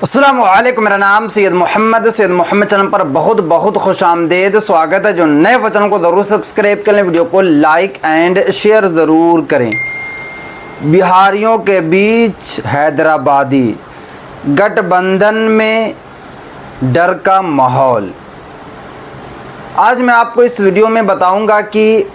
अस्सलामुअलैकुम, मेरा नाम सैयद मोहम्मद चैनल पर बहुत बहुत खुश आमदेद स्वागत है। जो नए वचन को ज़रूर सब्सक्राइब करें, वीडियो को लाइक एंड शेयर ज़रूर करें। बिहारियों के बीच हैदराबादी गठबंधन में डर का माहौल। आज मैं आपको इस वीडियो में बताऊंगा कि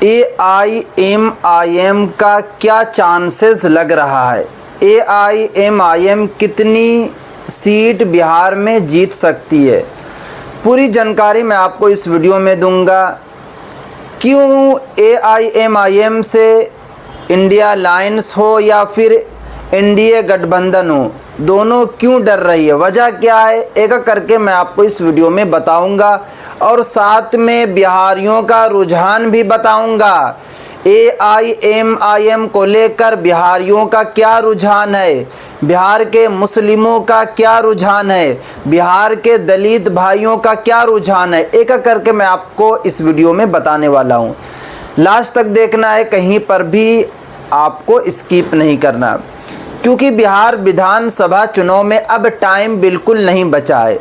AIMIM का क्या चांसेस लग रहा है। AIMIM कितनी सीट बिहार में जीत सकती है, पूरी जानकारी मैं आपको इस वीडियो में दूंगा। क्यों AIMIM से इंडिया अलायंस हो या फिर NDA गठबंधन हो, दोनों क्यों डर रही है, वजह क्या है, एक करके मैं आपको इस वीडियो में बताऊंगा। और साथ में बिहारियों का रुझान भी बताऊंगा। AIMIM को लेकर बिहारियों का क्या रुझान है, बिहार के मुस्लिमों का क्या रुझान है, बिहार के दलित भाइयों का क्या रुझान है, एक करके मैं आपको इस वीडियो में बताने वाला हूं। लास्ट तक देखना है, कहीं पर भी आपको स्किप नहीं करना, क्योंकि बिहार विधानसभा चुनाव में अब टाइम बिल्कुल नहीं बचा है।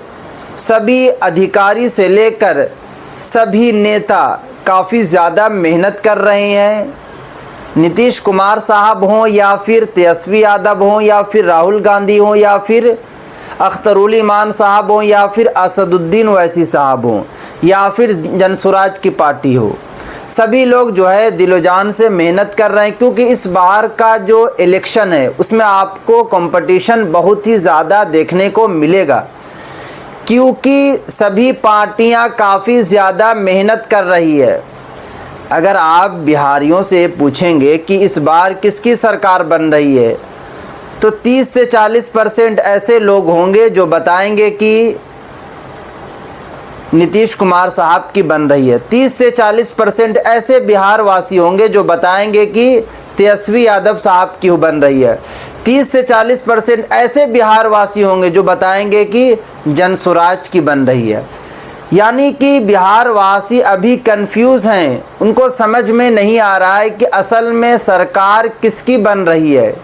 सभी अधिकारी से लेकर सभी नेता काफ़ी ज़्यादा मेहनत कर रहे हैं। नीतीश कुमार साहब हों या फिर तेजस्वी यादव हों या फिर राहुल गांधी हों या फिर अख्तरुल ईमान साहब हों या फिर असदुद्दीन ओवैसी साहब हों या फिर जनसुराज की पार्टी हो, सभी लोग जो है दिलो जान से मेहनत कर रहे हैं। क्योंकि इस बार का जो इलेक्शन है उसमें आपको कंपटीशन बहुत ही ज़्यादा देखने को मिलेगा, क्योंकि सभी पार्टियां काफ़ी ज़्यादा मेहनत कर रही है। अगर आप बिहारियों से पूछेंगे कि इस बार किसकी सरकार बन रही है, तो 30 से 40% ऐसे लोग होंगे जो बताएंगे कि नीतीश कुमार साहब की बन रही है। 30 से 40% ऐसे बिहार वासी होंगे जो बताएंगे कि तेजस्वी यादव साहब की बन रही है। 30 से 40% ऐसे बिहार वासी होंगे जो बताएंगे कि जनसुराज की बन रही है। यानी कि बिहार वासी अभी कंफ्यूज हैं, उनको समझ में नहीं आ रहा है कि असल में सरकार किसकी बन रही है।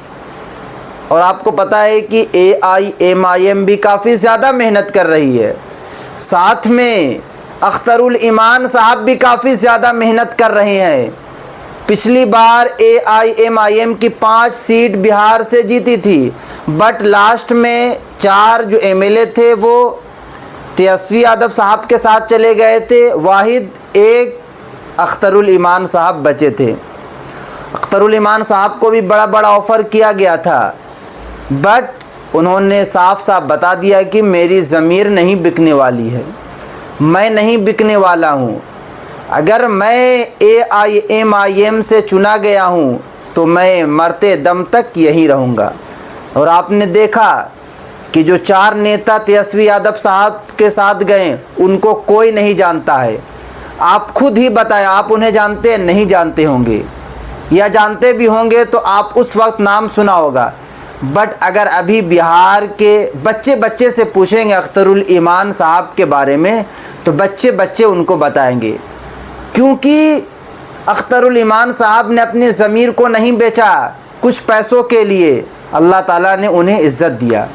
और आपको पता है कि AIMIM भी काफ़ी ज़्यादा मेहनत कर रही है, साथ में अख्तरुल ईमान साहब भी काफ़ी ज़्यादा मेहनत कर रहे हैं। पिछली बार AIMIM की 5 सीट बिहार से जीती थी, बट लास्ट में 4 जो MLA थे वो तेजस्वी यादव साहब के साथ चले गए थे, वाहिद एक अख्तरुल ईमान साहब बचे थे। अख्तरुल ईमान साहब को भी बड़ा बड़ा ऑफ़र किया गया था, बट उन्होंने साफ साफ बता दिया कि मेरी ज़मीर नहीं बिकने वाली है, मैं नहीं बिकने वाला हूँ। अगर मैं AIMIM से चुना गया हूँ तो मैं मरते दम तक यहीं रहूँगा। और आपने देखा कि जो 4 नेता तेजस्वी यादव साहब के साथ गए उनको कोई नहीं जानता है। आप खुद ही बताएं, आप उन्हें जानते हैं? नहीं जानते होंगे, या जानते भी होंगे तो आप उस वक्त नाम सुना होगा। बट अगर अभी बिहार के बच्चे से पूछेंगे अख्तरुल ईमान साहब के बारे में तो बच्चे उनको बताएंगे, क्योंकि अख्तरुल ईमान साहब ने अपनी ज़मीर को नहीं बेचा कुछ पैसों के लिए। अल्लाह ताला ने उन्हें इज़्ज़त दिया।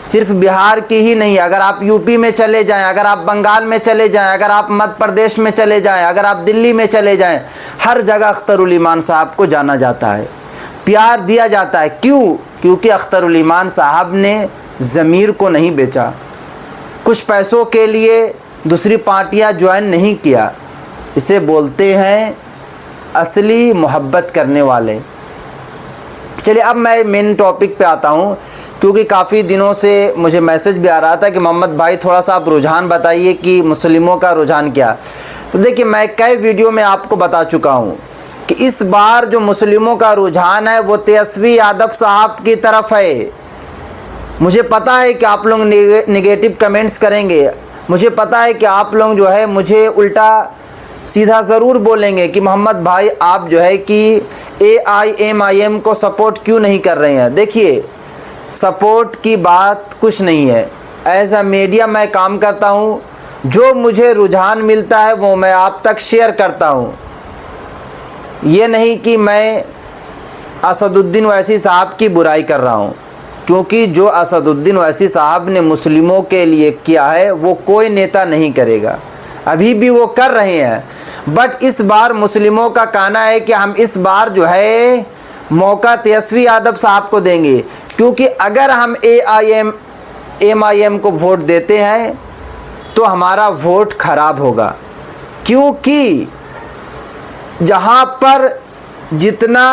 सिर्फ बिहार की ही नहीं, अगर आप यूपी में चले जाएं, अगर आप बंगाल में चले जाएं, अगर आप मध्य प्रदेश में चले जाएं, अगर आप दिल्ली में चले जाएं, हर जगह अख्तरुल ईमान साहब को जाना जाता है, प्यार दिया जाता है। क्यों? क्योंकि अख्तरुल ईमान साहब ने ज़मीर को नहीं बेचा, कुछ पैसों के लिए दूसरी पार्टियां ज्वाइन नहीं किया। इसे बोलते हैं असली मोहब्बत करने वाले। चलिए अब मैं मेन टॉपिक पे आता हूँ, क्योंकि काफ़ी दिनों से मुझे मैसेज भी आ रहा था कि मोहम्मद भाई थोड़ा सा आप रुझान बताइए कि मुस्लिमों का रुझान क्या। तो देखिए, मैं कई वीडियो में आपको बता चुका हूँ कि इस बार जो मुस्लिमों का रुझान है वो तेजस्वी यादव साहब की तरफ है। मुझे पता है कि आप लोग नेगेटिव कमेंट्स करेंगे, मुझे पता है कि आप लोग जो है मुझे उल्टा सीधा ज़रूर बोलेंगे कि मोहम्मद भाई आप जो है कि AIMIM को सपोर्ट क्यों नहीं कर रहे हैं। देखिए, सपोर्ट की बात कुछ नहीं है। एज अ मीडिया मैं काम करता हूँ, जो मुझे रुझान मिलता है वो मैं आप तक शेयर करता हूँ। ये नहीं कि मैं असदुद्दीन ओवैसी साहब की बुराई कर रहा हूँ, क्योंकि जो असदुद्दीन ओवैसी साहब ने मुस्लिमों के लिए किया है वो कोई नेता नहीं करेगा। अभी भी वो कर रहे हैं, बट इस बार मुस्लिमों का कहना है कि हम इस बार जो है मौका तेजस्वी यादव साहब को देंगे, क्योंकि अगर हम एमआईएम को वोट देते हैं तो हमारा वोट खराब होगा। क्योंकि जहां पर जितना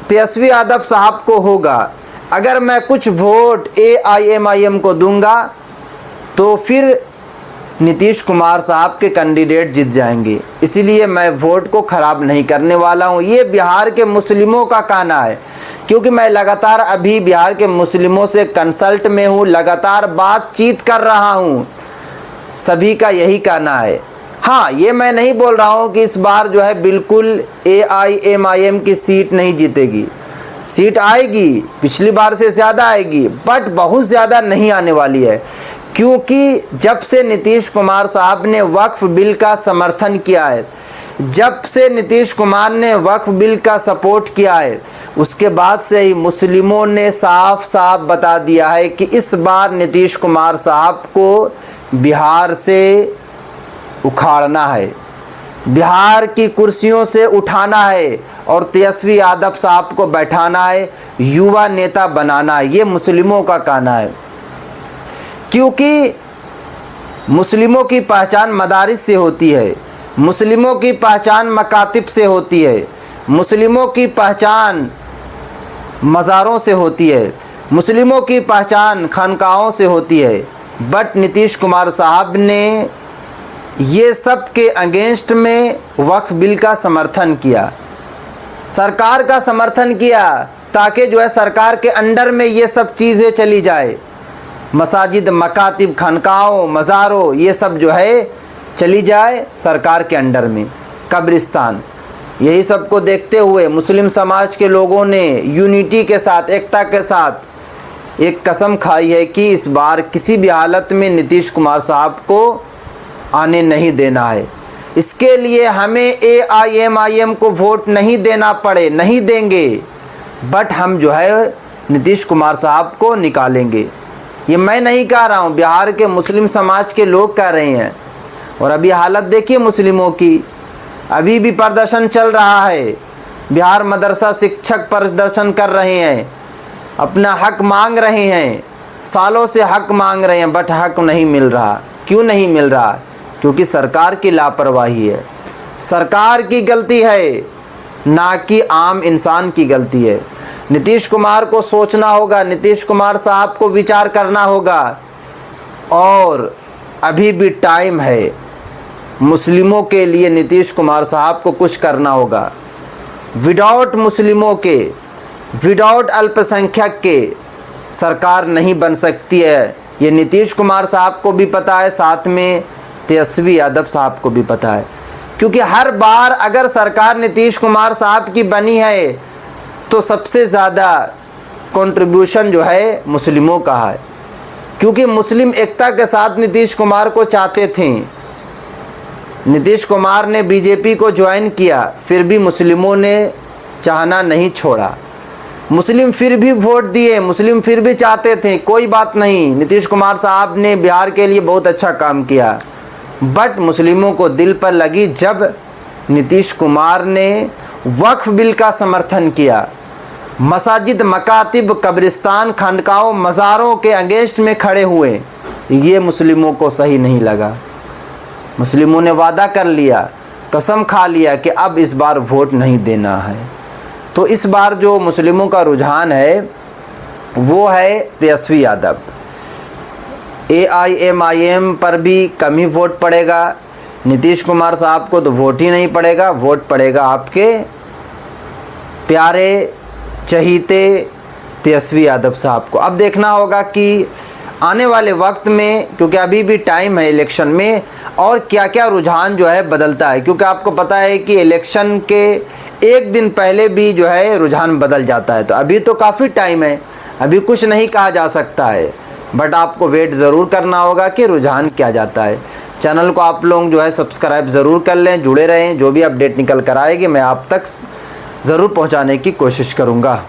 तेजस्वी यादव साहब को होगा, अगर मैं कुछ वोट एआईएमआईएम को दूंगा तो फिर नीतीश कुमार साहब के कैंडिडेट जीत जाएंगे, इसलिए मैं वोट को ख़राब नहीं करने वाला हूं। ये बिहार के मुस्लिमों का कहना है, क्योंकि मैं लगातार अभी बिहार के मुस्लिमों से कंसल्ट में हूं, लगातार बातचीत कर रहा हूं, सभी का यही कहना है। हाँ, ये मैं नहीं बोल रहा हूं कि इस बार जो है बिल्कुल एआईएमआईएम की सीट नहीं जीतेगी, सीट आएगी, पिछली बार से ज़्यादा आएगी, बट बहुत ज़्यादा नहीं आने वाली है। क्योंकि जब से नीतीश कुमार साहब ने वक्फ बिल का समर्थन किया है, जब से नीतीश कुमार ने वक्फ बिल का सपोर्ट किया है, उसके बाद से ही मुस्लिमों ने साफ साफ बता दिया है कि इस बार नीतीश कुमार साहब को बिहार से उखाड़ना है, बिहार की कुर्सियों से उठाना है और तेजस्वी यादव साहब को बैठाना है, युवा नेता बनाना है। ये मुस्लिमों का कहना है, क्योंकि मुस्लिमों की पहचान मदारिस से होती है, मुस्लिमों की पहचान मकातिब से होती है, मुस्लिमों की पहचान मज़ारों से होती है, मुस्लिमों की पहचान खानकाहों से होती है। बट नीतीश कुमार साहब ने ये सब के अगेंस्ट में वक्फ बिल का समर्थन किया, सरकार का समर्थन किया, ताकि जो है सरकार के अंडर में ये सब चीज़ें चली जाए, मसाजिद, मकातिब, खानकाहों, मज़ारों, ये सब जो है चली जाए सरकार के अंडर में, कब्रिस्तान। यही सब को देखते हुए मुस्लिम समाज के लोगों ने यूनिटी के साथ, एकता के साथ एक कसम खाई है कि इस बार किसी भी हालत में नीतीश कुमार साहब को आने नहीं देना है। इसके लिए हमें एआईएमआईएम को वोट नहीं देना पड़े, नहीं देंगे, बट हम जो है नीतीश कुमार साहब को निकालेंगे। ये मैं नहीं कह रहा हूँ, बिहार के मुस्लिम समाज के लोग कह रहे हैं। और अभी हालत देखिए मुस्लिमों की, अभी भी प्रदर्शन चल रहा है, बिहार मदरसा शिक्षक प्रदर्शन कर रहे हैं, अपना हक मांग रहे हैं, सालों से हक मांग रहे हैं, बट हक नहीं मिल रहा। क्यों नहीं मिल रहा? क्योंकि सरकार की लापरवाही है, सरकार की गलती है, ना कि आम इंसान की गलती है। नीतीश कुमार को सोचना होगा, नीतीश कुमार साहब को विचार करना होगा, और अभी भी टाइम है। मुस्लिमों के लिए नीतीश कुमार साहब को कुछ करना होगा। विदाउट मुस्लिमों के, विदाउट अल्पसंख्यक के सरकार नहीं बन सकती है। ये नीतीश कुमार साहब को भी पता है, साथ में तेजस्वी यादव साहब को भी पता है। क्योंकि हर बार अगर सरकार नीतीश कुमार साहब की बनी है तो सबसे ज़्यादा कंट्रीब्यूशन जो है मुस्लिमों का है, क्योंकि मुस्लिम एकता के साथ नीतीश कुमार को चाहते थे। नीतीश कुमार ने बीजेपी को ज्वाइन किया, फिर भी मुस्लिमों ने चाहना नहीं छोड़ा, मुस्लिम फिर भी वोट दिए, मुस्लिम फिर भी चाहते थे। कोई बात नहीं, नीतीश कुमार साहब ने बिहार के लिए बहुत अच्छा काम किया, बट मुस्लिमों को दिल पर लगी जब नीतीश कुमार ने वक्फ बिल का समर्थन किया, मसाजिद, मकातिब, कब्रिस्तान, खानकाहों, मज़ारों के अगेंस्ट में खड़े हुए। ये मुस्लिमों को सही नहीं लगा। मुस्लिमों ने वादा कर लिया, कसम खा लिया कि अब इस बार वोट नहीं देना है। तो इस बार जो मुस्लिमों का रुझान है वो है तेजस्वी यादव। एआईएमआईएम पर भी कम ही वोट पड़ेगा, नीतीश कुमार साहब को तो वोट ही नहीं पड़ेगा, वोट पड़ेगा आपके प्यारे चहीते तेजस्वी यादव साहब को। अब देखना होगा कि आने वाले वक्त में, क्योंकि अभी भी टाइम है इलेक्शन में, और क्या क्या रुझान जो है बदलता है। क्योंकि आपको पता है कि इलेक्शन के एक दिन पहले भी जो है रुझान बदल जाता है। तो अभी तो काफ़ी टाइम है, अभी कुछ नहीं कहा जा सकता है, बट आपको वेट ज़रूर करना होगा कि रुझान क्या जाता है। चैनल को आप लोग जो है सब्सक्राइब ज़रूर कर लें, जुड़े रहें, जो भी अपडेट निकल कर आएगी मैं आप तक ज़रूर पहुंचाने की कोशिश करूंगा।